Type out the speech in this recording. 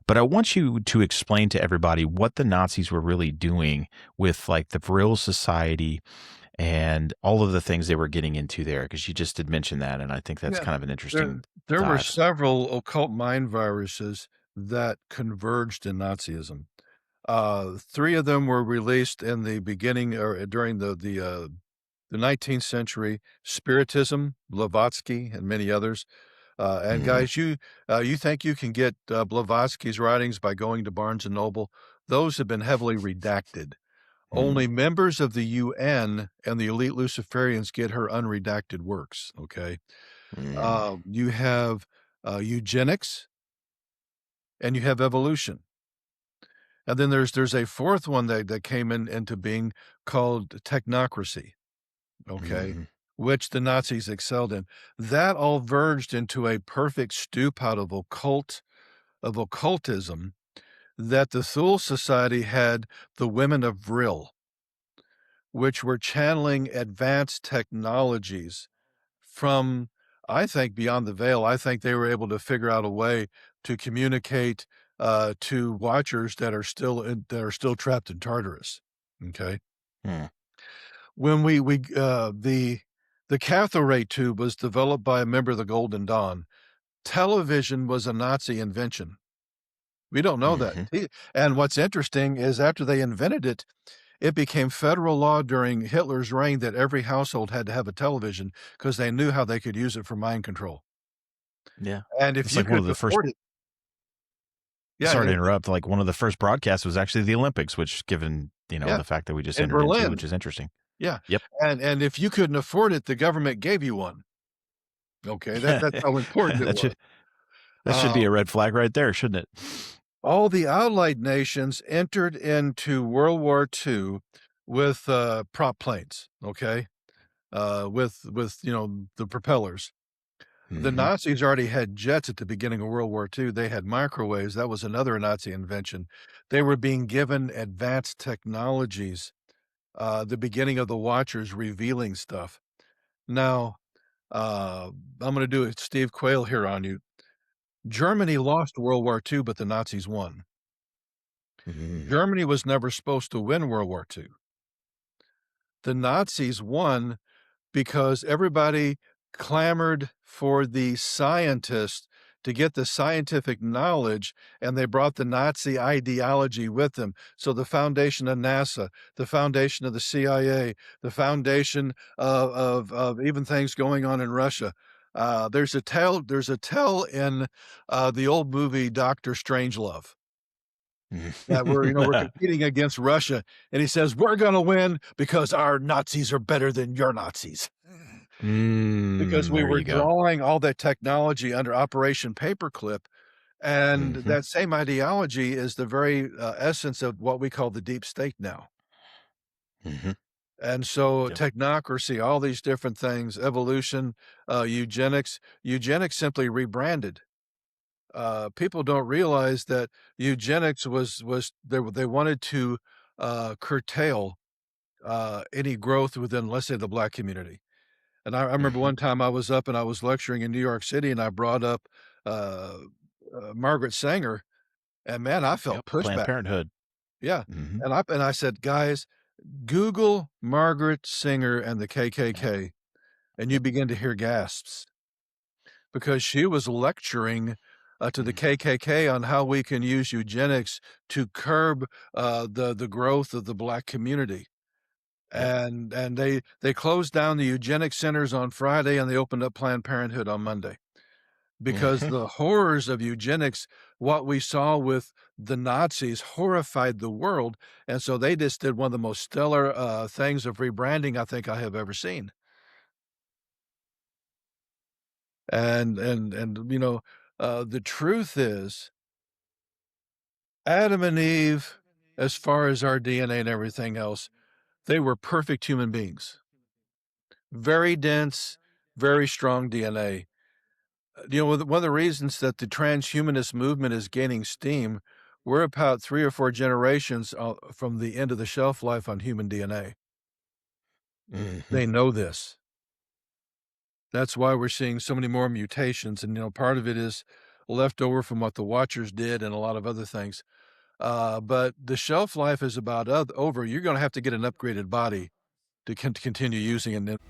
But I want you to explain to everybody what the Nazis were really doing with like the Vril Society and all of the things they were getting into there, because you just did mention that, and I think that's Yeah, kind of an there interesting there were dive. several occult mind viruses that converged in Nazism. Three of them were released in the beginning or during the 19th century: Spiritism, Blavatsky, and many others. And Hmm. guys, you think you can get Blavatsky's writings by going to Barnes and Noble? Those have been heavily redacted. Mm. Only members of the UN and the elite Luciferians get her unredacted works. Okay, Mm. you have eugenics and you have evolution. And then there's a fourth one that came into being called technocracy, okay, Mhm. which the Nazis excelled in. That all verged into a perfect stew pot of occultism that the Thule Society had the women of Vril, which were channeling advanced technologies from, I think, beyond the veil. I think they were able to figure out a way to communicate to watchers that are still trapped in Tartarus. Okay, Mm. when we the cathode ray tube was developed by a member of the Golden Dawn. Television was a Nazi invention. We don't know that. Mhm. And what's interesting is after they invented it, it became federal law during Hitler's reign that every household had to have a television because they knew how they could use it for mind control. Yeah. And if It's you like one of couldn't the first, afford it, yeah, sorry to interrupt, like one of the first broadcasts was actually the Olympics, which given, yeah, the fact that we just in entered into, Berlin, which is interesting. yeah, Yep. and if you couldn't afford it, the government gave you one. Okay, that's how important it That was. should that should be a Um, red flag right there, shouldn't it? all the Allied nations entered into World War II with prop planes. Okay, with the propellers. The Mhm. Nazis already had jets at the beginning of World War II. They had microwaves. That was another Nazi invention. They were being given advanced technologies. The beginning of the Watchers revealing stuff. Now, I'm going to do a Steve Quayle here on you. Germany lost World War II, but the Nazis won. Mhm. Germany was never supposed to win World War II. The Nazis won because everybody clamored for the scientists to get the scientific knowledge, and they brought the Nazi ideology with them. So the foundation of NASA, the foundation of the CIA, the foundation of even things going on in Russia. There's a tell in the old movie Doctor Strangelove that we're Mhm. competing against Russia, and he says we're going to win because our Nazis are better than your Nazis. Because we There were you go. drawing all that technology under Operation Paperclip, and Mhm. that same ideology is the very, essence of what we call the deep state now. Mhm. And so Yep. technocracy, all these different things, evolution, eugenics simply rebranded. People don't realize that eugenics was they wanted to, curtail, any growth within, let's say, the Black community. And I remember Mhm. one time I was up and I was lecturing in New York City, and I brought up, uh, Margaret Sanger, and man, I felt Yep. Planned pushback. Parenthood. Yeah, Mhm. and I said, "Guys, Google Margaret Sanger and the Yep. KKK, and you Yep. begin to hear gasps," because she was lecturing, to the Mhm. KKK on how we can use eugenics to curb, the growth of the Black community. Yep. And they closed down the eugenics centers on Friday, and they opened up Planned Parenthood on Monday. Because Mhm. the horrors of eugenics, what we saw with the Nazis horrified the world, and so they just did one of the most stellar, things of rebranding I think I have ever seen. And the truth is, Adam and Eve, as far as our DNA and everything else, they were perfect human beings. Very dense, very strong DNA. One of the reasons that the transhumanist movement is gaining steam, we're about 3 or 4 generations, from the end of the shelf life on human DNA. Mhm. They know this. That's why we're seeing so many more mutations, and, part of it is left over from what the Watchers did and a lot of other things. But the shelf life is about over. You're going to have to get an upgraded body to continue using it.